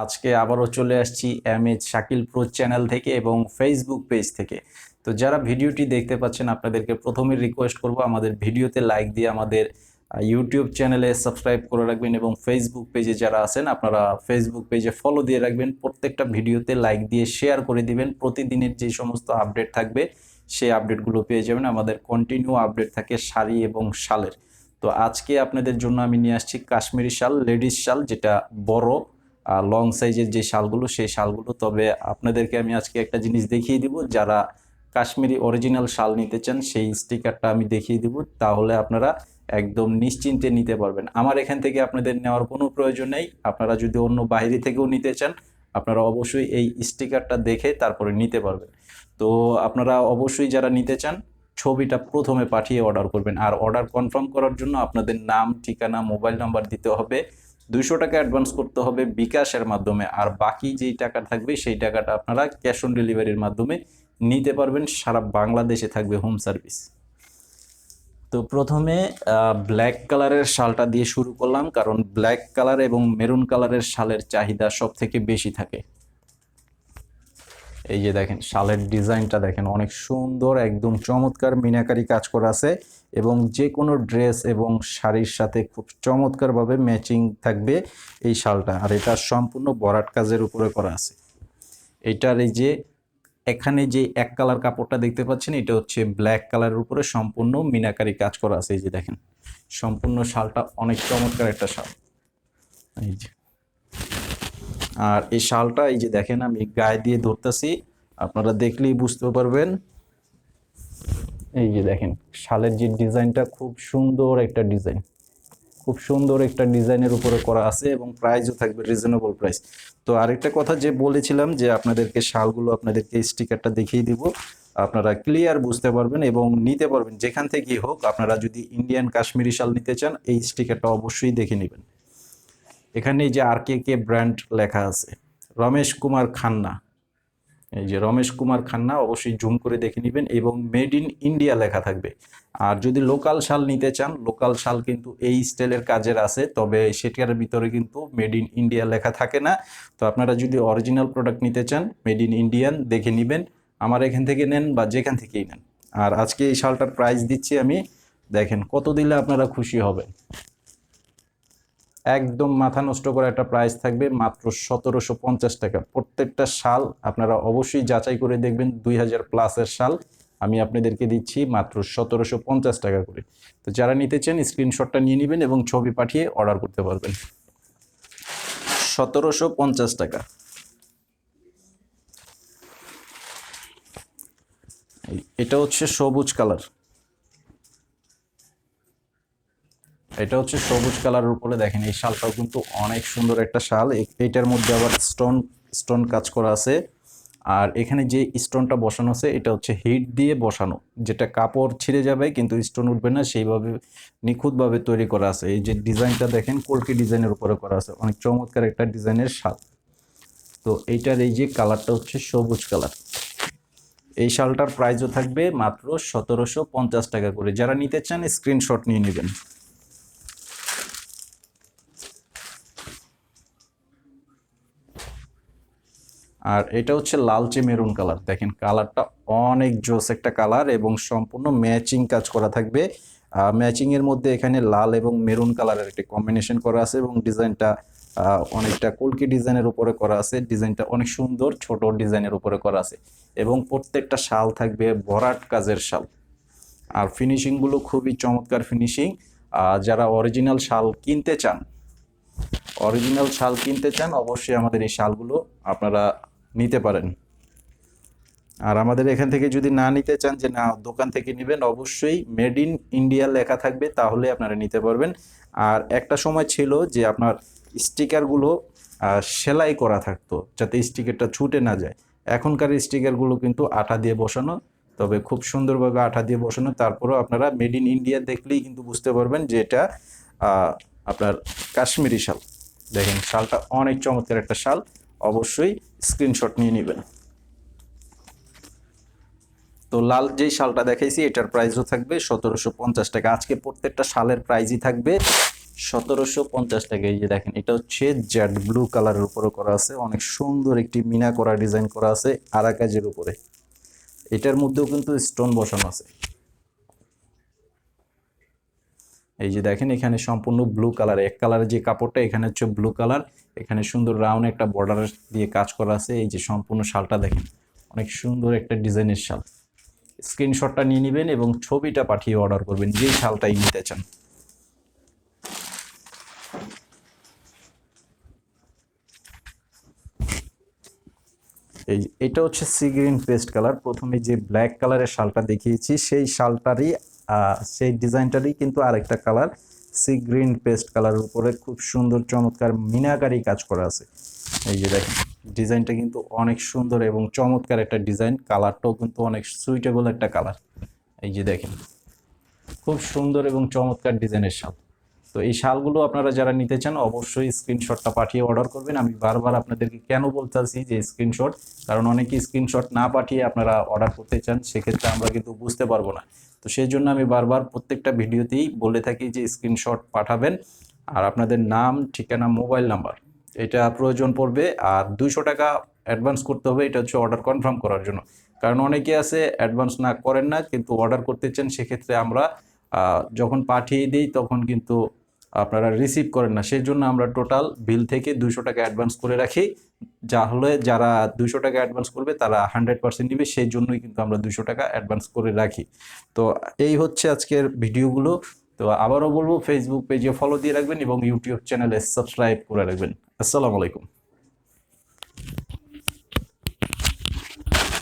আজকে আবারও চলে আসছি এমএইচ শাকিল প্রো চ্যানেল থেকে এবং ফেসবুক পেজ থেকে। তো যারা ভিডিওটি দেখতে পাচ্ছেন আপনাদেরকে প্রথমে রিকোয়েস্ট করব আমাদের ভিডিওতে লাইক দিয়ে আমাদের ইউটিউব চ্যানেলে সাবস্ক্রাইব করে রাখবেন এবং ফেসবুক পেজে যারা আছেন আপনারা ফেসবুক পেজে ফলো দিয়ে রাখবেন। প্রত্যেকটা ভিডিওতে লাইক দিয়ে শেয়ার করে দিবেন। প্রতিদিনের যে সমস্ত আপডেট থাকবে সেই আপডেটগুলো পেয়ে যাবেন। আমাদের কন্টিনিউ আপডেট থাকে শাড়ি এবং শালের। তো আজকে আপনাদের জন্য আমি নিয়ে আসছি কাশ্মীরি শাল, লেডিস শাল, যেটা বড় লং সাইজের যে শালগুলো সেই শালগুলো। তবে আপনাদেরকে আমি আজকে একটা জিনিস দেখিয়ে দিব, যারা কাশ্মীরি অরিজিনাল শাল নিতে চান সেই স্টিকারটা আমি দেখিয়ে দিব, তাহলে আপনারা একদম নিশ্চিন্তে নিতে পারবেন। আমার এখান থেকে আপনাদের নেওয়ার কোনো প্রয়োজন নেই। আপনারা যদি অন্য বাইরে থেকেও নিতে চান আপনারা অবশ্যই এই স্টিকারটা দেখে তারপরে নিতে পারবেন। তো আপনারা অবশ্যই যারা নিতে চান ছবিটা প্রথমে পাঠিয়ে অর্ডার করবেন। আর অর্ডার কনফার্ম করার জন্য আপনাদের নাম, ঠিকানা, মোবাইল নাম্বার দিতে হবে। 200 টাকা অ্যাডভান্স করতে হবে বিকাশের মাধ্যমে, আর বাকি যেই টাকা থাকবে সেই টাকাটা আপনারা ক্যাশ অন ডেলিভারির মাধ্যমে নিতে পারবেন। সারা বাংলাদেশে থাকবে হোম সার্ভিস। তো প্রথমে ব্ল্যাক কালারের শালটা দিয়ে শুরু করলাম, কারণ ব্ল্যাক কালার এবং মেরুন কালারের শালের চাহিদা সব থেকে বেশি থাকে। এই যে দেখেন শালের ডিজাইনটা দেখেন, অনেক সুন্দর, একদম চমৎকার মিনাকারি কাজ করা আছে এবং যে কোনো ড্রেস এবং শাড়ির সাথে খুব চমৎকারভাবে ম্যাচিং থাকবে এই শালটা। আর এটা সম্পূর্ণ বরাট কাজের উপরে করা আছে। এটার এই যে এখানে যে এক কালার কাপড়টা দেখতে পাচ্ছেন এটা হচ্ছে ব্ল্যাক কালারের উপরে সম্পূর্ণ মিনাকারি কাজ করা আছে। এই যে দেখেন সম্পূর্ণ শালটা অনেক চমৎকার একটা শাল। এই যে, আর এই শালটা এই যে দেখেন আমি গায়ে দিয়ে ধরতেছি, আপনারা দেখলেই বুঝতে পারবেন। এই যে দেখেন শালের যে ডিজাইনটা, খুব সুন্দর একটা ডিজাইন, খুব সুন্দর একটা ডিজাইনের উপরে করা আছে এবং প্রাইসও থাকবে রিজনেবল প্রাইস। তো আরেকটা কথা যে বলেছিলাম যে আপনাদেরকে শালগুলো আপনাদেরকে স্টিকারটা দেখিয়ে দিব, আপনারা ক্লিয়ার বুঝতে পারবেন এবং নিতে পারবেন যেখান থেকেই হোক। আপনারা যদি ইন্ডিয়ান কাশ্মীরি শাল নিতে চান এই স্টিকারটা অবশ্যই দেখে নেবেন। এখানে এই যে আর কে ব্র্যান্ড লেখা আছে, রমেশ কুমার খান্না, এই যে রমেশ কুমার খান্না, অবশ্যই জুম করে দেখে নেবেন এবং মেড ইন ইন্ডিয়া লেখা থাকবে। আর যদি লোকাল শাল নিতে চান, লোকাল শাল কিন্তু এই স্টাইলের কাজের আছে, তবে সেটার ভিতরে কিন্তু মেড ইন ইন্ডিয়া লেখা থাকে না। তো আপনারা যদি অরিজিনাল প্রোডাক্ট নিতে চান মেড ইন ইন্ডিয়ান দেখে নেবেন, আমার এখান থেকে নেন বা যেখান থেকেই নেন। আর আজকে এই শালটার প্রাইস দিচ্ছি আমি, দেখেন কত দিলে আপনারা খুশি হবেন। একদম মাথা নষ্ট করে একটা প্রাইস থাকবে, মাত্র 1750 টাকা। প্রত্যেকটা শাল আপনারা অবশ্যই যাচাই করে দেখবেন, 2000 প্লাসের শাল আমি আপনাদেরকে দিচ্ছি মাত্র 1750 টাকা করে। তো যারা নিতে চান স্ক্রিনশটটা নিয়ে নেবেন এবং ছবি পাঠিয়ে অর্ডার করতে পারবেন। 1750 টাকা। এটা হচ্ছে সবুজ কালার, এটা হচ্ছে সবুজ কালারের উপরে দেখেন এই শালটাও কিন্তু অনেক সুন্দর একটা শাল। এইটার মধ্যে আবার স্টোন কাজ করা আছে। আর এখানে যে স্টোনটা বসানো আছে এটা হচ্ছে হিট দিয়ে বসানো, যেটা কাপড় ছিঁড়ে যাবে কিন্তু স্টোন উঠবে না, সেইভাবে নিখুঁতভাবে তৈরি করা আছে। এই যে ডিজাইনটা দেখেন কলকি ডিজাইনের উপরে করা আছে, অনেক চমৎকার একটা ডিজাইনের শাল। তো এইটার এই যে কালারটা হচ্ছে সবুজ কালার। এই শালটার প্রাইসও থাকবে মাত্র 1750 টাকা করে। যারা নিতে চান স্ক্রিনশট নিয়ে নেবেন। আর এটা হচ্ছে লালচে মেরুন কালার, দেখেন কালারটা অনেক জোস একটা কালার এবং সম্পূর্ণ ম্যাচিং কাজ করা থাকবে। ম্যাচিং এর মধ্যে এখানে লাল এবং মেরুন কালারের একটা কম্বিনেশন করা আছে এবং ডিজাইনটা অনেকটা কলকি ডিজাইনের উপরে করা আছে। ডিজাইনটা অনেক সুন্দর, ছোট ডিজাইনের উপরে করা আছে এবং প্রত্যেকটা শাল থাকবে ভরাট কাজের শাল। আর ফিনিশিংগুলো খুবই চমৎকার ফিনিশিং। যারা অরিজিনাল শাল কিনতে চান, অরিজিনাল শাল কিনতে চান অবশ্যই আমাদের এই শালগুলো আপনারা নিতে পারেন। আর আমাদের এখান থেকে যদি না নিতে চান, যে না দোকান থেকে নেবেন, অবশ্যই মেড ইন ইন্ডিয়া লেখা থাকবে, তাহলে আপনারা নিতে পারবেন। আর একটা সময় ছিল যে আপনার স্টিকারগুলো সেলাই করা থাকতো যাতে স্টিকারটা ছুটে না যায়। এখনকার স্টিকারগুলো কিন্তু আঠা দিয়ে বসানো, তবে খুব সুন্দরভাবে আঠা দিয়ে বসানো। তারপরেও আপনারা মেড ইন ইন্ডিয়া দেখলেই কিন্তু বুঝতে পারবেন যে এটা আপনার কাশ্মীরি শাল। দেখেন শালটা অনেক চমৎকার একটা শাল, অবশ্যই স্ক্রিনশট নিয়ে নেবেন। তো লাল যেই শালটা দেখাইছি এটার প্রাইসও থাকবে 1750 টাকা। আজকে প্রত্যেকটা শালের প্রাইসই থাকবে 1750 টাকা। এই যে দেখেন, এটা হচ্ছে জেড ব্লু কালারের উপরে করা আছে, অনেক সুন্দর একটি মিনা করা ডিজাইন করা আছে আরা কাজের উপরে। এটার মধ্যেও কিন্তু স্টোন বসানো আছে। এই যে দেখেন, এখানে সম্পূর্ণ ব্লু কালার, এক কালারের যে কাপড়টা এখানে হচ্ছে ব্লু কালার, এখানে সুন্দর রাউন্ড একটা বর্ডার দিয়ে কাজ করা আছে। এই যে সম্পূর্ণ শালটা দেখেন, অনেক সুন্দর একটা ডিজাইনের শাল। স্ক্রিনশটটা নিয়ে নেবেন এবং ছবিটা পাঠিয়ে অর্ডার করবেন যেই শালটাই নিতে চান। এটা হচ্ছে সি গ্রিন পেস্ট কালার। প্রথমে যে ব্ল্যাক কালারের শালটা দেখিয়েছি সেই শালটারই সেই ডিজাইনটারই কিন্তু আরেকটা কালার সি গ্রিন পেস্ট কালারের উপরে খুব সুন্দর চমৎকার মিনাকারি কাজ করা আছে। এই যে দেখেন, ডিজাইনটা কিন্তু অনেক সুন্দর এবং চমৎকার একটা ডিজাইন, কালারটাও কিন্তু অনেক সুইটেবল একটা কালার। এই যে দেখেন, খুব সুন্দর এবং চমৎকার ডিজাইনের শাল। তো এই শালগুলো আপনারা যারা নিতে চান অবশ্যই স্ক্রিনশটটা পাঠিয়ে অর্ডার করবেন। আমি বারবার আপনাদেরকে কেন বলতেছি যে স্ক্রিনশট, কারণ অনেকে স্ক্রিনশট না পাঠিয়ে আপনারা অর্ডার করতে চান, সেক্ষেত্রে আমরা কিন্তু বুঝতে পারবো না। তো সেই জন্য আমি বারবার প্রত্যেকটা ভিডিওতেই বলে থাকি যে স্ক্রিনশট পাঠাবেন, আর আপনাদের নাম, ঠিকানা, মোবাইল নাম্বার এটা প্রয়োজন পড়বে। আর 200 টাকা অ্যাডভান্স করতে হবে, এটা হচ্ছে অর্ডার কনফার্ম করার জন্য। কারণ অনেকে আছে অ্যাডভান্স না করেন না কিন্তু অর্ডার করতে চান, সেক্ষেত্রে আমরা যখন পাঠিয়ে দিই তখন কিন্তু আপনারা রিসিভ করেন না। সেই জন্য আমরা টোটাল বিল থেকে 200 টাকা অ্যাডভান্স করে রাখি। হলে যারা 200 টাকা অ্যাডভান্স করবে তারা 100% নিবে, সেই জন্যই কিন্তু আমরা 200 টাকা অ্যাডভান্স করে রাখি। তো এই হচ্ছে আজকের ভিডিওগুলো। তো আবারও বলবো, ফেসবুক পেজে ফলো দিয়ে রাখবেন এবং ইউটিউব চ্যানেলে সাবস্ক্রাইব করে রাখবেন। আসসালামু আলাইকুম।